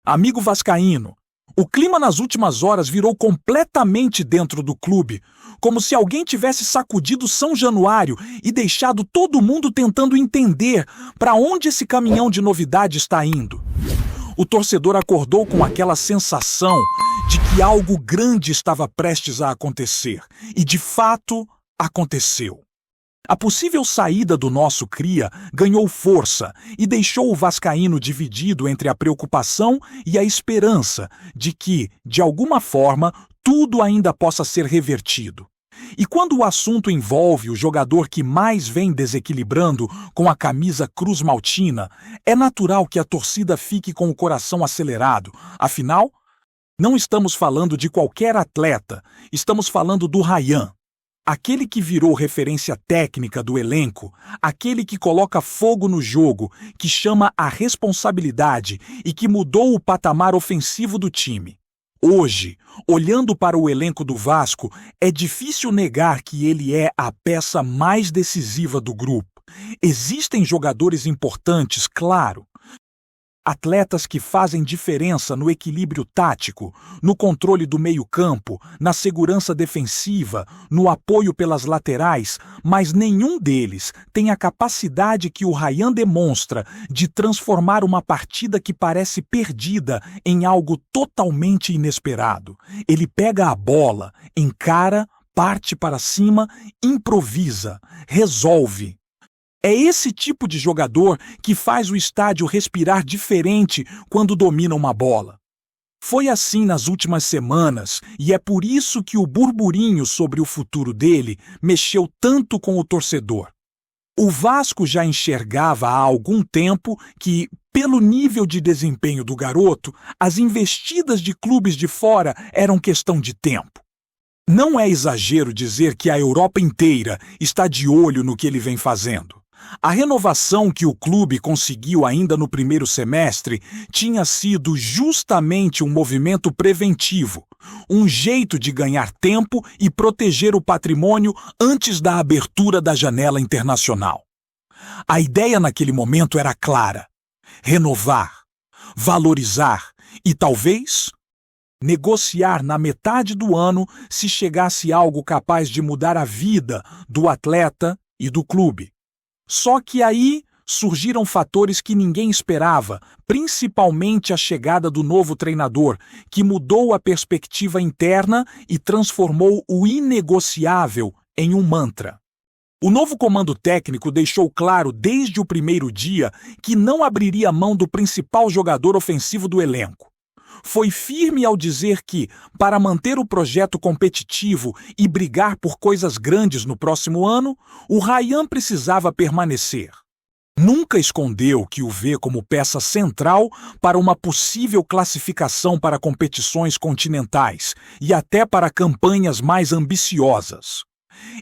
Amigo vascaíno, o clima nas últimas horas virou completamente dentro do clube, como se alguém tivesse sacudido São Januário e deixado todo mundo tentando entender para onde esse caminhão de novidade está indo. O torcedor acordou com aquela sensação de que algo grande estava prestes a acontecer, e de fato aconteceu. A possível saída do nosso cria ganhou força e deixou o vascaíno dividido entre a preocupação e a esperança de que, de alguma forma, tudo ainda possa ser revertido. E quando o assunto envolve o jogador que mais vem desequilibrando com a camisa Cruz Maltina, é natural que a torcida fique com o coração acelerado. Afinal, não estamos falando de qualquer atleta, estamos falando do Ryan. Aquele que virou referência técnica do elenco, aquele que coloca fogo no jogo, que chama a responsabilidade e que mudou o patamar ofensivo do time. Hoje, olhando para o elenco do Vasco, é difícil negar que ele é a peça mais decisiva do grupo. Existem jogadores importantes, claro. Atletas que fazem diferença no equilíbrio tático, no controle do meio-campo, na segurança defensiva, no apoio pelas laterais, mas nenhum deles tem a capacidade que o Ryan demonstra de transformar uma partida que parece perdida em algo totalmente inesperado. Ele pega a bola, encara, parte para cima, improvisa, resolve. É esse tipo de jogador que faz o estádio respirar diferente quando domina uma bola. Foi assim nas últimas semanas e é por isso que o burburinho sobre o futuro dele mexeu tanto com o torcedor. O Vasco já enxergava há algum tempo que, pelo nível de desempenho do garoto, as investidas de clubes de fora eram questão de tempo. Não é exagero dizer que a Europa inteira está de olho no que ele vem fazendo. A renovação que o clube conseguiu ainda no primeiro semestre tinha sido justamente um movimento preventivo, um jeito de ganhar tempo e proteger o patrimônio antes da abertura da janela internacional. A ideia naquele momento era clara: renovar, valorizar e talvez negociar na metade do ano se chegasse algo capaz de mudar a vida do atleta e do clube. Só que aí surgiram fatores que ninguém esperava, principalmente a chegada do novo treinador, que mudou a perspectiva interna e transformou o inegociável em um mantra. O novo comando técnico deixou claro desde o primeiro dia que não abriria mão do principal jogador ofensivo do elenco. Foi firme ao dizer que, para manter o projeto competitivo e brigar por coisas grandes no próximo ano, o Ryan precisava permanecer. Nunca escondeu que o vê como peça central para uma possível classificação para competições continentais e até para campanhas mais ambiciosas.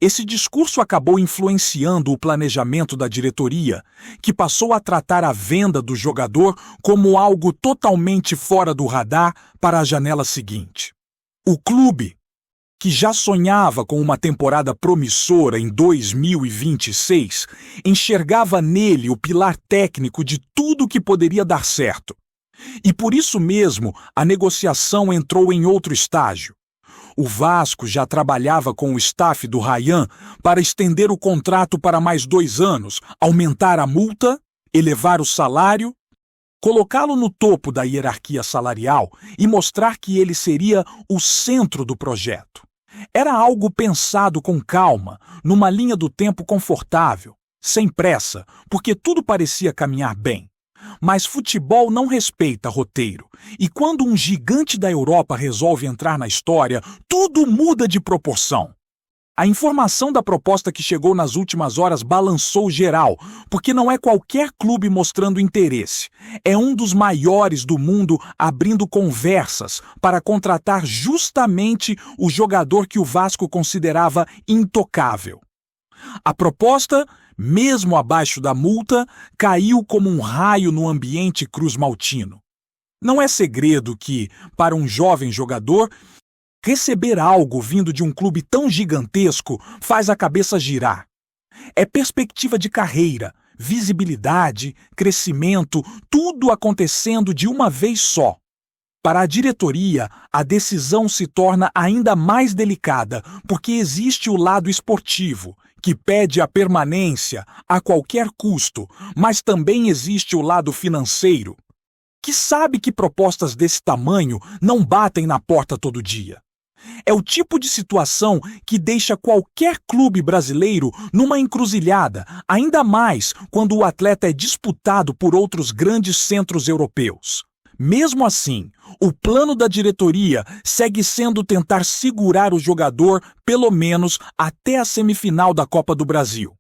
Esse discurso acabou influenciando o planejamento da diretoria, que passou a tratar a venda do jogador como algo totalmente fora do radar para a janela seguinte. O clube, que já sonhava com uma temporada promissora em 2026, enxergava nele o pilar técnico de tudo que poderia dar certo. E por isso mesmo a negociação entrou em outro estágio. O Vasco já trabalhava com o staff do Ryan para estender o contrato para mais 2 anos, aumentar a multa, elevar o salário, colocá-lo no topo da hierarquia salarial e mostrar que ele seria o centro do projeto. Era algo pensado com calma, numa linha do tempo confortável, sem pressa, porque tudo parecia caminhar bem. Mas futebol não respeita roteiro, e quando um gigante da Europa resolve entrar na história, tudo muda de proporção. A informação da proposta que chegou nas últimas horas balançou geral, porque não é qualquer clube mostrando interesse. É um dos maiores do mundo abrindo conversas para contratar justamente o jogador que o Vasco considerava intocável. A proposta, mesmo abaixo da multa, caiu como um raio no ambiente cruz-maltino. Não é segredo que, para um jovem jogador, receber algo vindo de um clube tão gigantesco faz a cabeça girar. É perspectiva de carreira, visibilidade, crescimento, tudo acontecendo de uma vez só. Para a diretoria, a decisão se torna ainda mais delicada, porque existe o lado esportivo, que pede a permanência a qualquer custo, mas também existe o lado financeiro, que sabe que propostas desse tamanho não batem na porta todo dia. É o tipo de situação que deixa qualquer clube brasileiro numa encruzilhada, ainda mais quando o atleta é disputado por outros grandes centros europeus. Mesmo assim, o plano da diretoria segue sendo tentar segurar o jogador pelo menos até a semifinal da Copa do Brasil,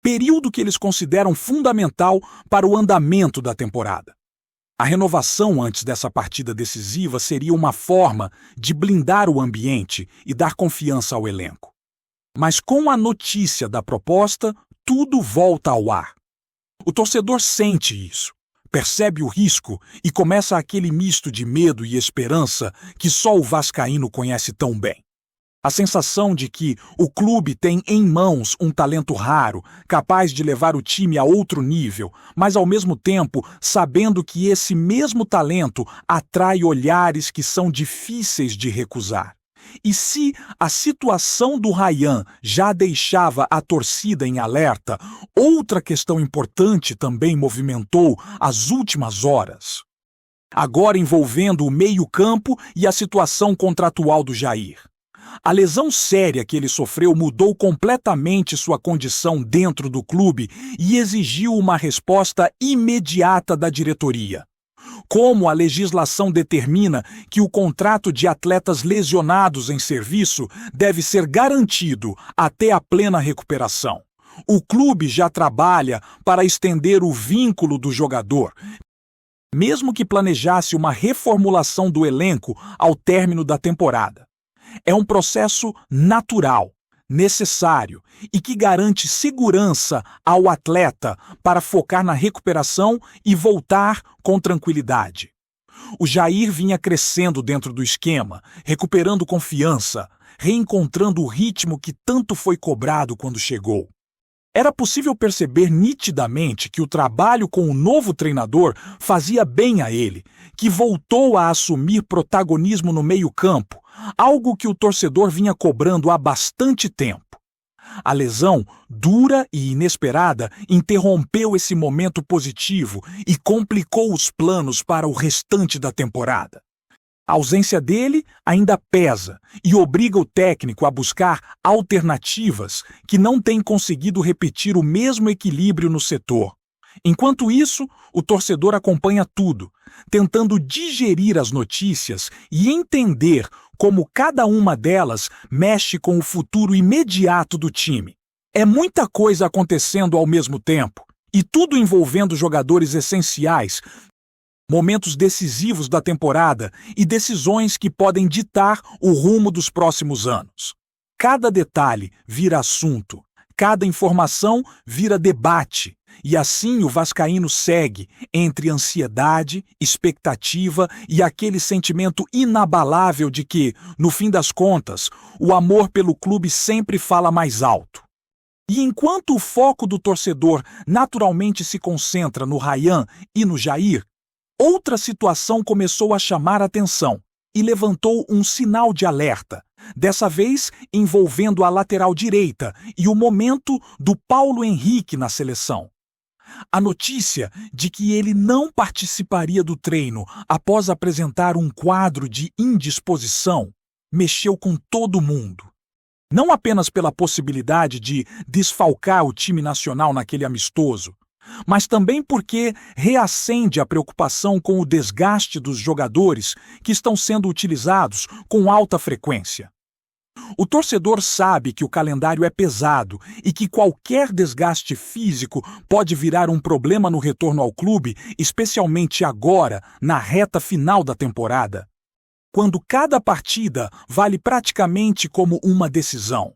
período que eles consideram fundamental para o andamento da temporada. A renovação antes dessa partida decisiva seria uma forma de blindar o ambiente e dar confiança ao elenco. Mas com a notícia da proposta, tudo volta ao ar. O torcedor sente isso, percebe o risco e começa aquele misto de medo e esperança que só o vascaíno conhece tão bem. A sensação de que o clube tem em mãos um talento raro, capaz de levar o time a outro nível, mas ao mesmo tempo sabendo que esse mesmo talento atrai olhares que são difíceis de recusar. E se a situação do Ryan já deixava a torcida em alerta, outra questão importante também movimentou as últimas horas. Agora envolvendo o meio-campo e a situação contratual do Jair. A lesão séria que ele sofreu mudou completamente sua condição dentro do clube e exigiu uma resposta imediata da diretoria. Como a legislação determina que o contrato de atletas lesionados em serviço deve ser garantido até a plena recuperação. O clube já trabalha para estender o vínculo do jogador, mesmo que planejasse uma reformulação do elenco ao término da temporada. É um processo natural, necessário e que garante segurança ao atleta para focar na recuperação e voltar com tranquilidade. O Jair vinha crescendo dentro do esquema, recuperando confiança, reencontrando o ritmo que tanto foi cobrado quando chegou. Era possível perceber nitidamente que o trabalho com o novo treinador fazia bem a ele, que voltou a assumir protagonismo no meio-campo, algo que o torcedor vinha cobrando há bastante tempo. A lesão, dura e inesperada, interrompeu esse momento positivo e complicou os planos para o restante da temporada. A ausência dele ainda pesa e obriga o técnico a buscar alternativas que não têm conseguido repetir o mesmo equilíbrio no setor. Enquanto isso, o torcedor acompanha tudo, tentando digerir as notícias e entender como cada uma delas mexe com o futuro imediato do time. É muita coisa acontecendo ao mesmo tempo, e tudo envolvendo jogadores essenciais, momentos decisivos da temporada e decisões que podem ditar o rumo dos próximos anos. Cada detalhe vira assunto, cada informação vira debate, e assim o vascaíno segue entre ansiedade, expectativa e aquele sentimento inabalável de que, no fim das contas, o amor pelo clube sempre fala mais alto. E enquanto o foco do torcedor naturalmente se concentra no Ryan e no Jair, outra situação começou a chamar a atenção e levantou um sinal de alerta, dessa vez envolvendo a lateral direita e o momento do Paulo Henrique na seleção. A notícia de que ele não participaria do treino após apresentar um quadro de indisposição mexeu com todo mundo. Não apenas pela possibilidade de desfalcar o time nacional naquele amistoso, mas também porque reacende a preocupação com o desgaste dos jogadores que estão sendo utilizados com alta frequência. O torcedor sabe que o calendário é pesado e que qualquer desgaste físico pode virar um problema no retorno ao clube, especialmente agora, na reta final da temporada, quando cada partida vale praticamente como uma decisão.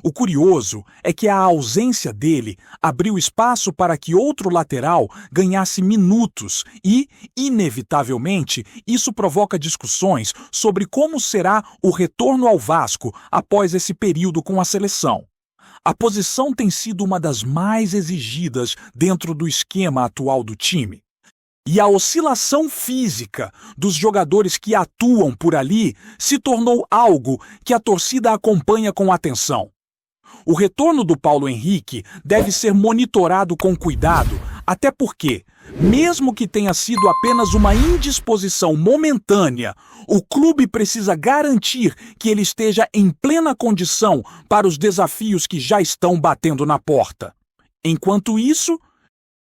O curioso é que a ausência dele abriu espaço para que outro lateral ganhasse minutos e, inevitavelmente, isso provoca discussões sobre como será o retorno ao Vasco após esse período com a seleção. A posição tem sido uma das mais exigidas dentro do esquema atual do time. E a oscilação física dos jogadores que atuam por ali se tornou algo que a torcida acompanha com atenção. O retorno do Paulo Henrique deve ser monitorado com cuidado, até porque, mesmo que tenha sido apenas uma indisposição momentânea, o clube precisa garantir que ele esteja em plena condição para os desafios que já estão batendo na porta. Enquanto isso,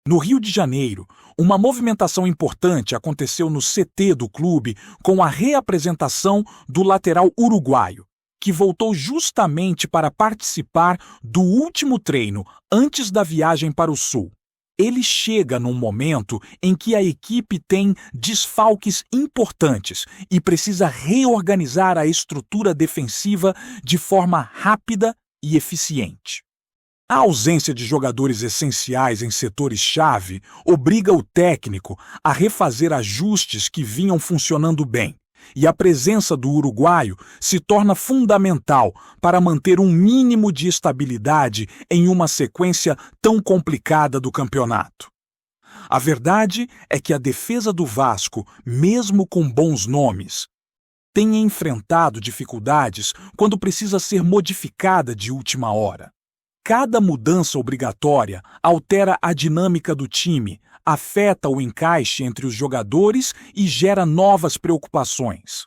no Rio de Janeiro, uma movimentação importante aconteceu no CT do clube com a reapresentação do lateral uruguaio, que voltou justamente para participar do último treino antes da viagem para o Sul. Ele chega num momento em que a equipe tem desfalques importantes e precisa reorganizar a estrutura defensiva de forma rápida e eficiente. A ausência de jogadores essenciais em setores-chave obriga o técnico a refazer ajustes que vinham funcionando bem, e a presença do uruguaio se torna fundamental para manter um mínimo de estabilidade em uma sequência tão complicada do campeonato. A verdade é que a defesa do Vasco, mesmo com bons nomes, tem enfrentado dificuldades quando precisa ser modificada de última hora. Cada mudança obrigatória altera a dinâmica do time, afeta o encaixe entre os jogadores e gera novas preocupações.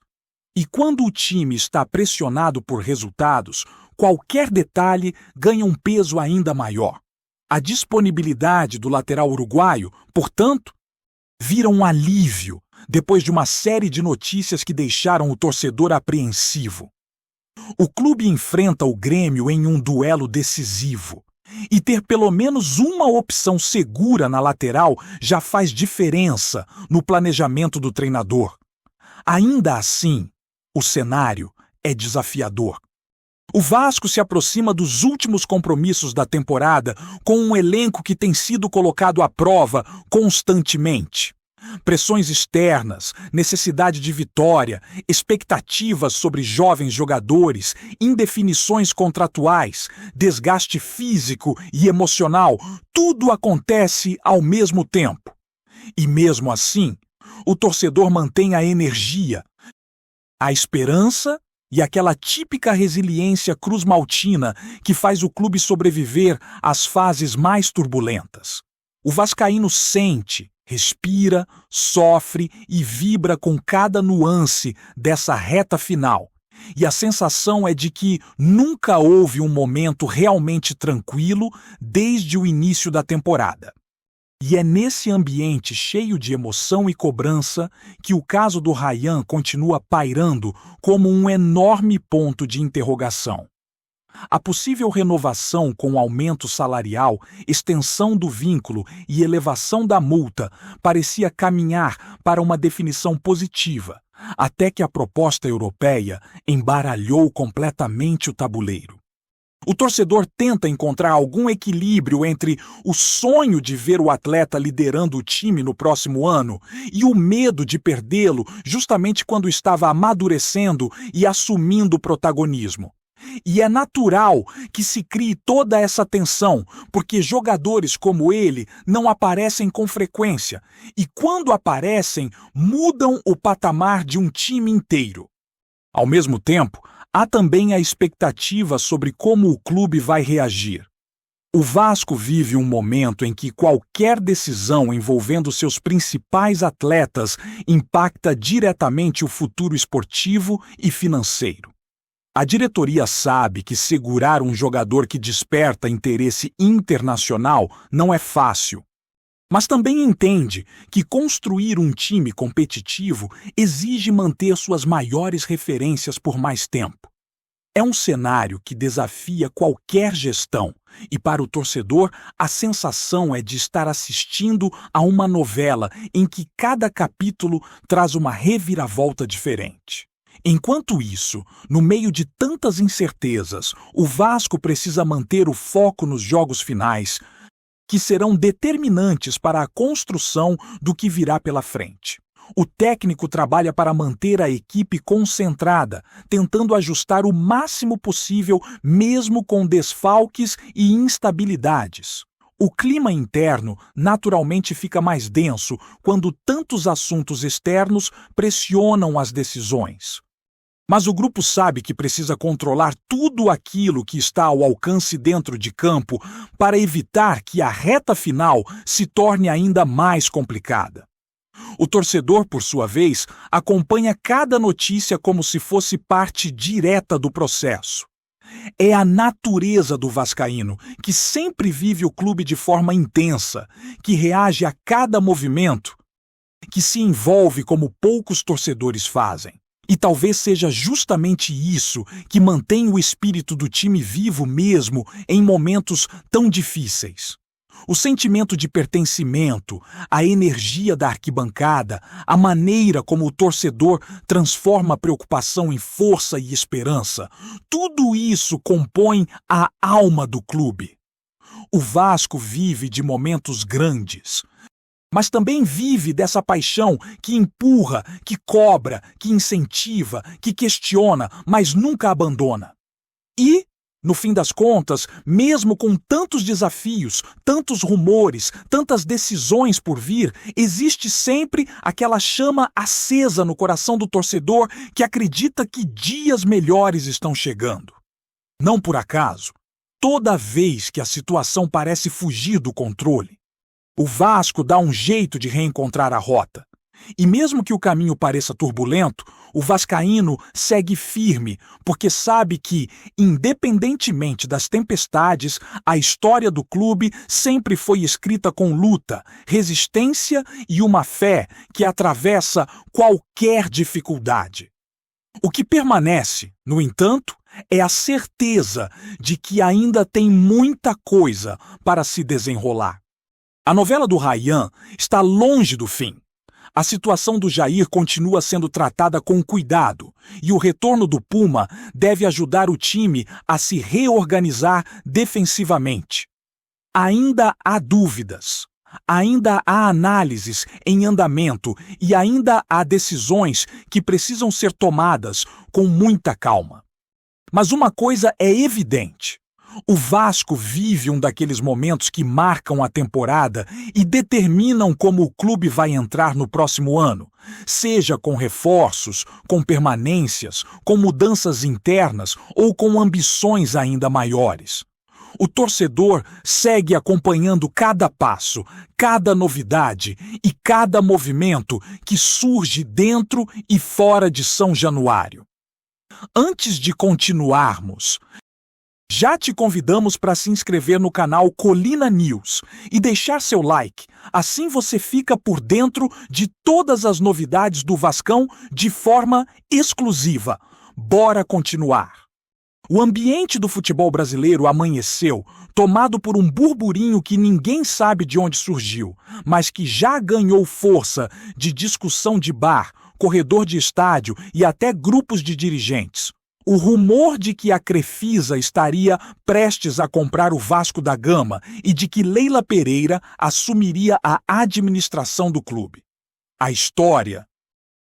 E quando o time está pressionado por resultados, qualquer detalhe ganha um peso ainda maior. A disponibilidade do lateral uruguaio, portanto, vira um alívio depois de uma série de notícias que deixaram o torcedor apreensivo. O clube enfrenta o Grêmio em um duelo decisivo, e ter pelo menos uma opção segura na lateral já faz diferença no planejamento do treinador. Ainda assim, o cenário é desafiador. O Vasco se aproxima dos últimos compromissos da temporada com um elenco que tem sido colocado à prova constantemente. Pressões externas, necessidade de vitória, expectativas sobre jovens jogadores, indefinições contratuais, desgaste físico e emocional, tudo acontece ao mesmo tempo. E mesmo assim, o torcedor mantém a energia, a esperança e aquela típica resiliência cruzmaltina que faz o clube sobreviver às fases mais turbulentas. O vascaíno sente, respira, sofre e vibra com cada nuance dessa reta final. E a sensação é de que nunca houve um momento realmente tranquilo desde o início da temporada. E é nesse ambiente cheio de emoção e cobrança que o caso do Ryan continua pairando como um enorme ponto de interrogação. A possível renovação com aumento salarial, extensão do vínculo e elevação da multa parecia caminhar para uma definição positiva, até que a proposta europeia embaralhou completamente o tabuleiro. O torcedor tenta encontrar algum equilíbrio entre o sonho de ver o atleta liderando o time no próximo ano e o medo de perdê-lo justamente quando estava amadurecendo e assumindo o protagonismo. E é natural que se crie toda essa tensão, porque jogadores como ele não aparecem com frequência, e quando aparecem, mudam o patamar de um time inteiro. Ao mesmo tempo, há também a expectativa sobre como o clube vai reagir. O Vasco vive um momento em que qualquer decisão envolvendo seus principais atletas impacta diretamente o futuro esportivo e financeiro. A diretoria sabe que segurar um jogador que desperta interesse internacional não é fácil, mas também entende que construir um time competitivo exige manter suas maiores referências por mais tempo. É um cenário que desafia qualquer gestão, e para o torcedor a sensação é de estar assistindo a uma novela em que cada capítulo traz uma reviravolta diferente. Enquanto isso, no meio de tantas incertezas, o Vasco precisa manter o foco nos jogos finais, que serão determinantes para a construção do que virá pela frente. O técnico trabalha para manter a equipe concentrada, tentando ajustar o máximo possível mesmo com desfalques e instabilidades. O clima interno naturalmente fica mais denso quando tantos assuntos externos pressionam as decisões. Mas o grupo sabe que precisa controlar tudo aquilo que está ao alcance dentro de campo para evitar que a reta final se torne ainda mais complicada. O torcedor, por sua vez, acompanha cada notícia como se fosse parte direta do processo. É a natureza do vascaíno, que sempre vive o clube de forma intensa, que reage a cada movimento, que se envolve como poucos torcedores fazem. E talvez seja justamente isso que mantém o espírito do time vivo mesmo em momentos tão difíceis. O sentimento de pertencimento, a energia da arquibancada, a maneira como o torcedor transforma a preocupação em força e esperança, tudo isso compõe a alma do clube. O Vasco vive de momentos grandes, mas também vive dessa paixão que empurra, que cobra, que incentiva, que questiona, mas nunca abandona. E, no fim das contas, mesmo com tantos desafios, tantos rumores, tantas decisões por vir, existe sempre aquela chama acesa no coração do torcedor que acredita que dias melhores estão chegando. Não por acaso, toda vez que a situação parece fugir do controle, o Vasco dá um jeito de reencontrar a rota. E mesmo que o caminho pareça turbulento, o vascaíno segue firme, porque sabe que, independentemente das tempestades, a história do clube sempre foi escrita com luta, resistência e uma fé que atravessa qualquer dificuldade. O que permanece, no entanto, é a certeza de que ainda tem muita coisa para se desenrolar. A novela do Rayhan está longe do fim. A situação do Jair continua sendo tratada com cuidado e o retorno do Puma deve ajudar o time a se reorganizar defensivamente. Ainda há dúvidas, ainda há análises em andamento e ainda há decisões que precisam ser tomadas com muita calma. Mas uma coisa é evidente. O Vasco vive um daqueles momentos que marcam a temporada e determinam como o clube vai entrar no próximo ano, seja com reforços, com permanências, com mudanças internas ou com ambições ainda maiores. O torcedor segue acompanhando cada passo, cada novidade e cada movimento que surge dentro e fora de São Januário. Antes de continuarmos, já te convidamos para se inscrever no canal Colina News e deixar seu like. Assim você fica por dentro de todas as novidades do Vascão de forma exclusiva. Bora continuar! O ambiente do futebol brasileiro amanheceu, tomado por um burburinho que ninguém sabe de onde surgiu, mas que já ganhou força de discussão de bar, corredor de estádio e até grupos de dirigentes. O rumor de que a Crefisa estaria prestes a comprar o Vasco da Gama e de que Leila Pereira assumiria a administração do clube. A história,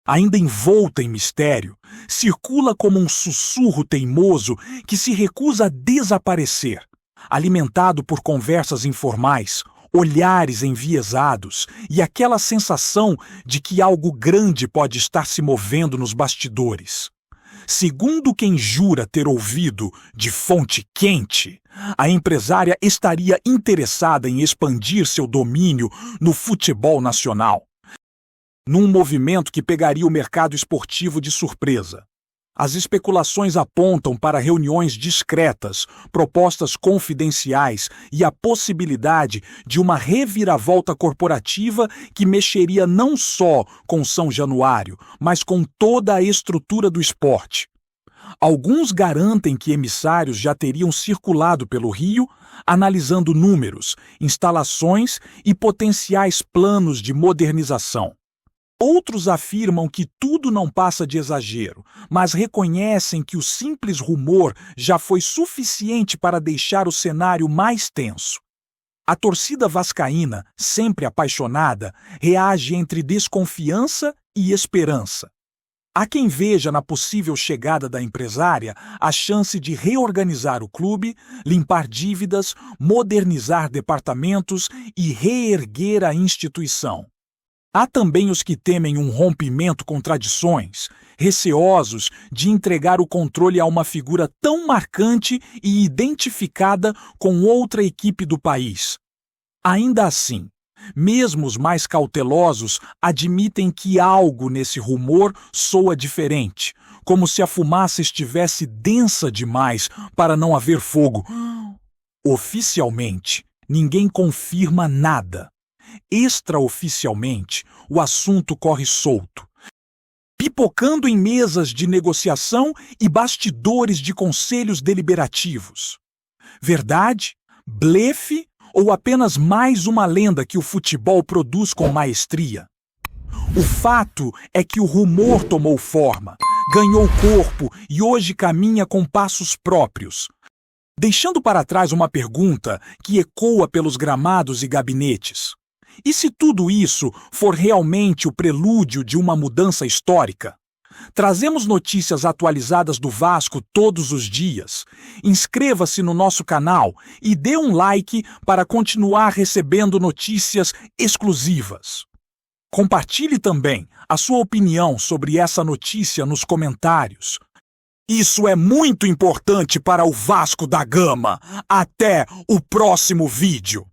ainda envolta em mistério, circula como um sussurro teimoso que se recusa a desaparecer, alimentado por conversas informais, olhares enviesados e aquela sensação de que algo grande pode estar se movendo nos bastidores. Segundo quem jura ter ouvido de fonte quente, a empresária estaria interessada em expandir seu domínio no futebol nacional, num movimento que pegaria o mercado esportivo de surpresa. As especulações apontam para reuniões discretas, propostas confidenciais e a possibilidade de uma reviravolta corporativa que mexeria não só com São Januário, mas com toda a estrutura do esporte. Alguns garantem que emissários já teriam circulado pelo Rio, analisando números, instalações e potenciais planos de modernização. Outros afirmam que tudo não passa de exagero, mas reconhecem que o simples rumor já foi suficiente para deixar o cenário mais tenso. A torcida vascaína, sempre apaixonada, reage entre desconfiança e esperança. Há quem veja na possível chegada da empresária a chance de reorganizar o clube, limpar dívidas, modernizar departamentos e reerguer a instituição. Há também os que temem um rompimento com tradições, receosos de entregar o controle a uma figura tão marcante e identificada com outra equipe do país. Ainda assim, mesmo os mais cautelosos admitem que algo nesse rumor soa diferente, como se a fumaça estivesse densa demais para não haver fogo. Oficialmente, ninguém confirma nada. Extraoficialmente, o assunto corre solto, pipocando em mesas de negociação e bastidores de conselhos deliberativos. Verdade? Blefe? Ou apenas mais uma lenda que o futebol produz com maestria? O fato é que o rumor tomou forma, ganhou corpo e hoje caminha com passos próprios, deixando para trás uma pergunta que ecoa pelos gramados e gabinetes. E se tudo isso for realmente o prelúdio de uma mudança histórica? Trazemos notícias atualizadas do Vasco todos os dias. Inscreva-se no nosso canal e dê um like para continuar recebendo notícias exclusivas. Compartilhe também a sua opinião sobre essa notícia nos comentários. Isso é muito importante para o Vasco da Gama. Até o próximo vídeo.